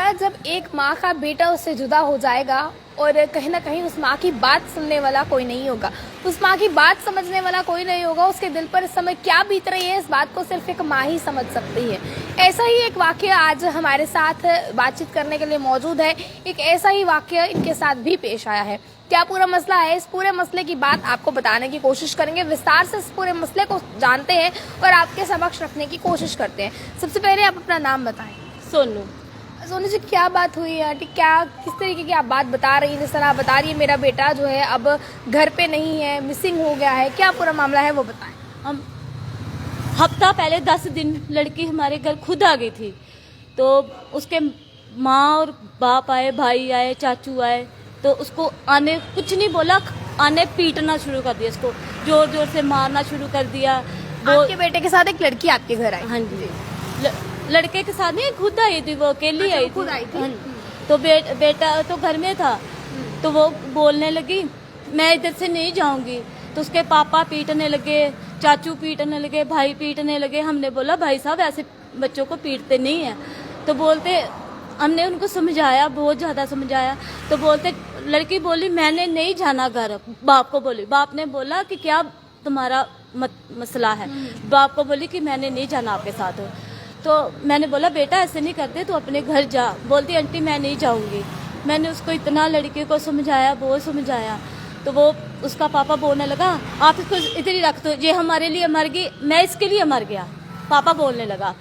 होगा जब एक माँ का बेटा उससे जुदा हो जाएगा और कहीं ना कहीं उस माँ की बात सुनने वाला कोई नहीं होगा, उस माँ की बात समझने वाला कोई नहीं होगा। उसके दिल पर इस समय क्या बीत रही है, इस बात को सिर्फ एक माँ ही समझ सकती है। ऐसा ही एक वाकया आज हमारे साथ बातचीत करने के लिए मौजूद है। एक ऐसा ही वाकया इनके साथ भी पेश आया है। क्या पूरा मसला है, इस पूरे मसले की बात आपको बताने की कोशिश करेंगे। विस्तार से इस पूरे मसले को जानते हैं और आपके समक्ष रखने की कोशिश करते हैं। सबसे पहले आप अपना नाम बताएं। सोनू। सोनू जी, क्या बात हुई है आंटी? क्या किस तरीके की आप बात बता रही हैं? जिस तरह आप बता रही है मेरा बेटा जो है अब घर पे नहीं है, मिसिंग हो गया है, क्या पूरा मामला है वो बताएं। हम हफ्ता पहले 10 दिन लड़की हमारे घर खुद आ गई थी, तो उसके माँ और बाप आए, भाई आए, चाचू आए, तो उसको आने कुछ नहीं बोला, आने पीटना शुरू कर दिया, उसको जोर जोर से मारना शुरू कर दिया। वो आपके बेटे के साथ एक लड़की आपके घर आई? हाँ जी, लड़के के साथ नहीं, खुद आई थी, वो अकेली आई थी। खुद आई थी। हाँ जी। तो बेटा तो घर में था, तो वो बोलने लगी मैं इधर से नहीं जाऊंगी। तो उसके पापा पीटने लगे, चाचू पीटने लगे, भाई पीटने लगे। हमने बोला भाई साहब ऐसे बच्चों को पीटते नहीं है। तो बोलते, हमने उनको समझाया, बहुत ज्यादा समझाया। तो बोलते, लड़की बोली मैंने नहीं जाना घर। बाप को बोली, बाप ने बोला कि क्या तुम्हारा मसला है। बाप को बोली कि मैंने नहीं जाना आपके साथ। तो मैंने बोला बेटा ऐसे नहीं करते, तो अपने घर जा। बोलती आंटी मैं नहीं जाऊंगी। मैंने उसको इतना लड़के को समझाया, बहुत समझाया। तो वो उसका पापा बोलने लगा आप इसको इधर ही रख दो, ये हमारे लिए मर गई, मैं इसके लिए मर गया, पापा बोलने लगा।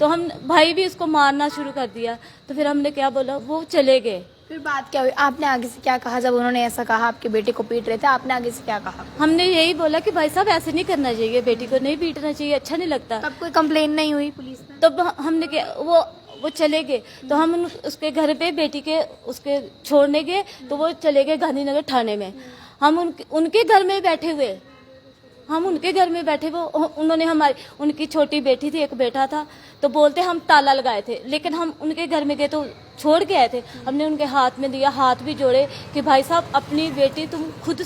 तो हम भाई भी उसको मारना शुरू कर दिया। तो फिर हमने क्या बोला, वो चले गए। फिर बात क्या हुई? आपने आगे से क्या कहा जब उन्होंने ऐसा कहा, आपके बेटे को पीट रहे थे? आपने आगे से क्या कहा? हमने यही बोला कि भाई साहब ऐसे नहीं करना चाहिए, बेटी को नहीं पीटना चाहिए, अच्छा नहीं लगता। तब कोई कंप्लेन नहीं हुई पुलिस में? तो हमने क्या, वो चले गए। तो हम उसके घर पे बेटी के उसके छोड़ने गए, तो वो चले गए गांधीनगर थाने में। हम उनके घर में बैठे हुए, हम उनके घर में बैठे, वो उन्होंने उनकी छोटी बेटी थी, एक बेटा था। तो बोलते हम ताला लगाए थे, लेकिन हम उनके घर में गए तो छोड़ के आए थे। हमने उनके हाथ में दिया, हाथ भी जोड़े कि भाई साहब अपनी बेटी तुम खुद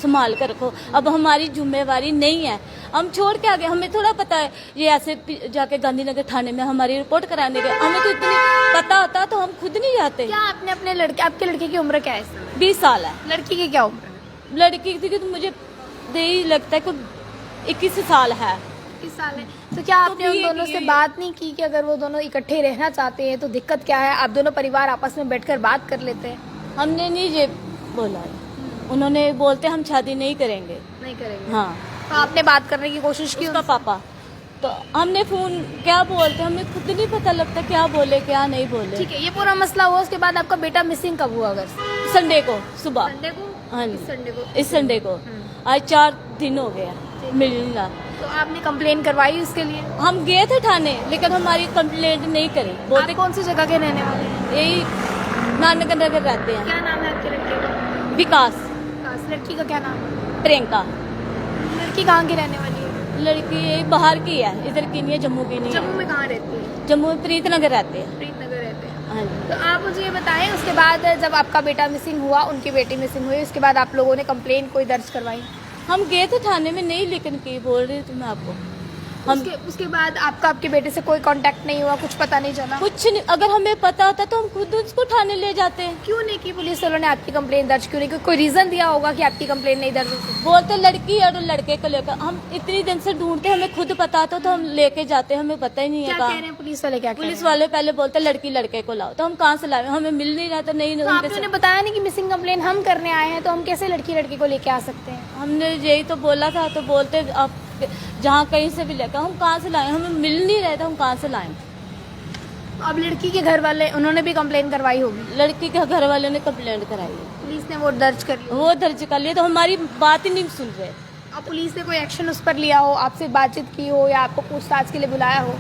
संभाल कर रखो, अब हमारी जिम्मेवारी नहीं है। हम छोड़ के आ गए, हमें थोड़ा पता है ये ऐसे जाके गांधीनगर थाने में हमारी रिपोर्ट कराने गए। हमें तो इतनी पता होता तो हम खुद नहीं जाते। क्या आपने अपने लड़के, आपके लड़के की उम्र क्या है इस समय? 20 साल है। लड़की की क्या उम्र? लड़की की तो मुझे यही लगता है कि 21 साल है। 21 साल है। तो क्या आपने उन दोनों से बात नहीं की कि अगर वो दोनों इकट्ठे रहना चाहते हैं तो दिक्कत क्या है, आप दोनों परिवार आपस में बैठकर बात कर लेते हैं? हमने नहीं ये बोला है। उन्होंने बोलते हम शादी नहीं करेंगे। नहीं करेंगे? हाँ। तो आपने बात करने की कोशिश की? उसका पापा, तो हमने फोन, क्या बोलते हमें खुद नहीं पता लगता क्या बोले क्या नहीं बोले। ठीक है, ये पूरा मसला हुआ, उसके बाद आपका बेटा मिसिंग कब हुआ? अगर संडे को सुबह। संडे को? हाँ जी, इस संडे को? इस संडे को। आज 4 दिन हो गया मिलना। तो आपने कंप्लेन करवाई उसके लिए? हम गए थे थाने, लेकिन हमारी कंप्लेंट नहीं करी। बोलते आप कौन सी जगह के रहने वाले हैं? यही नानक नगर रहते हैं। क्या नाम है आपके लड़के का? विकास। लड़की का क्या नाम है? प्रियंका। लड़की कहाँ की रहने वाली है? लड़की यही बाहर की है, इधर की नहीं है, जम्मू की नहीं है। जम्मू में कहाँ रहती है? जम्मू में प्रीतनगर रहते हैं। प्रीतनगर रहते हैं। हाँ जी। तो आप मुझे ये बताएं, उसके बाद जब आपका बेटा मिसिंग हुआ, उनकी बेटी मिसिंग हुई, उसके बाद आप लोगों ने कंप्लेन कोई दर्ज करवाई? हम गए थे थाने में, नहीं लेकिन की बोल रही थी मैं आपको। उसके बाद आपका आपके बेटे से कोई कांटेक्ट नहीं हुआ, कुछ पता नहीं चला? कुछ नहीं, अगर हमें पता होता तो हम खुद उसको थाने ले जाते हैं। क्यों नहीं की पुलिस वालों ने आपकी कंप्लेन दर्ज? क्यों नहीं? कोई रीजन दिया होगा कि आपकी कंप्लेन नहीं दर्ज हुई? बोलते लड़की और लड़के को लेकर, हम इतनी दिन से ढूंढते, हमें खुद पता होता तो हम लेके जाते, हमें पता ही नहीं है क्या कहाँ। कह रहे हैं पुलिस वाले? क्या पुलिस वाले पहले बोलते लड़की लड़के को लाओ, तो हम कहाँ से लाए, हमें मिल नहीं रहा था। नहीं, तो आपने उन्हें बताया नहीं कि मिसिंग कंप्लेन हम करने आए हैं, तो हम कैसे लड़की लड़के को लेके आ सकते हैं? हमने यही तो बोला था। तो बोलते आप जहाँ कहीं से भी लेकर, हम कहाँ से लाए, हमें मिल नहीं रहा था, हम कहाँ से लाए। अब लड़की के घर वाले, उन्होंने भी कंप्लेन करवाई होगी? लड़की के घर वालों ने कंप्लेंट कराई है, पुलिस ने वो दर्ज कर ली? वो दर्ज कर लिया, तो हमारी बात ही नहीं सुन रहे। अब पुलिस ने कोई एक्शन उस पर लिया हो, आपसे बातचीत की हो या आपको पूछताछ के लिए बुलाया हो?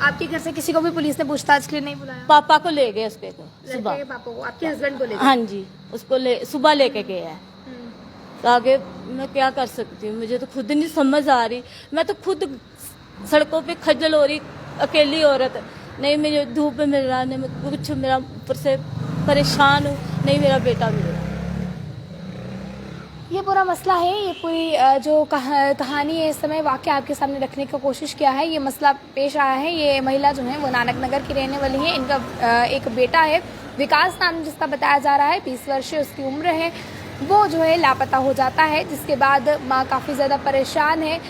आपके घर से किसी को भी पुलिस ने पूछताछ के लिए नहीं बुलाया? पापा को ले गए उसके को सुबह। लड़के के पापा को, आपके हस्बैंड को ले गए? हाँ जी, उसको सुबह लेके गए हैं। तो आगे मैं क्या कर सकती हूँ, मुझे तो खुद नहीं समझ आ रही। मैं तो खुद सड़कों पे खज्जल हो रही, अकेली औरत। नहीं मुझे धूप में मिल रहा, नहीं कुछ, मेरा ऊपर से परेशान हूँ, नहीं मेरा बेटा मिल रहा। ये पूरा मसला है, ये पूरी जो कहानी है इस समय वाक़या आपके सामने रखने की कोशिश किया है। ये मसला पेश आया है। ये महिला जो है वो नानक नगर की रहने वाली है। इनका एक बेटा है, विकास नाम जिसका बताया जा रहा है, 20 वर्षीय उसकी उम्र है। वो जो है लापता हो जाता है, जिसके बाद माँ काफ़ी ज़्यादा परेशान है।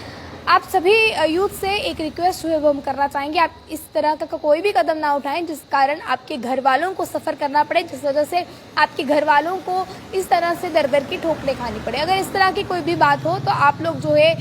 आप सभी यूथ से एक रिक्वेस्ट है वो हम करना चाहेंगे, आप इस तरह का कोई भी कदम ना उठाएं जिस कारण आपके घर वालों को सफ़र करना पड़े, जिस वजह से आपके घर वालों को इस तरह से दर दर की ठोकरें खानी पड़े। अगर इस तरह की कोई भी बात हो तो आप लोग जो है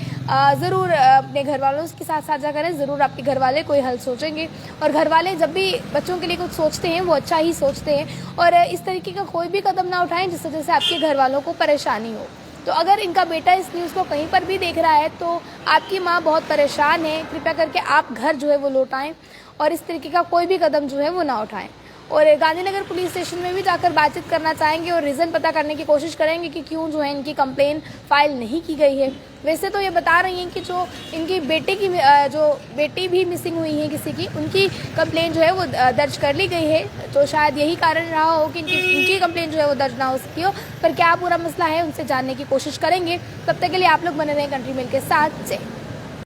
ज़रूर अपने घर वालों के साथ साझा करें। ज़रूर आपके घर वाले कोई हल सोचेंगे, और घर वाले जब भी बच्चों के लिए कुछ सोचते हैं वो अच्छा ही सोचते हैं। और इस तरीके का कोई भी कदम ना उठाएं जिस वजह से आपके घर वालों को परेशानी हो। तो अगर इनका बेटा इस न्यूज़ को कहीं पर भी देख रहा है तो आपकी माँ बहुत परेशान है, कृपया करके आप घर जो है वो लौटाएं और इस तरीके का कोई भी कदम जो है वो ना उठाएं। और गांधीनगर पुलिस स्टेशन में भी जाकर बातचीत करना चाहेंगे और रीज़न पता करने की कोशिश करेंगे कि क्यों जो है इनकी कंप्लेन फाइल नहीं की गई है। वैसे तो ये बता रही हैं कि जो इनकी जो बेटी भी मिसिंग हुई है किसी की, उनकी कंप्लेन जो है वो दर्ज कर ली गई है। तो शायद यही कारण रहा हो कि इनकी कंप्लेन जो है वो दर्ज ना हो सकी हो। पर क्या पूरा मसला है उनसे जानने की कोशिश करेंगे। तब तक के लिए आप लोग बने रहें कंट्री मेल के साथ। जय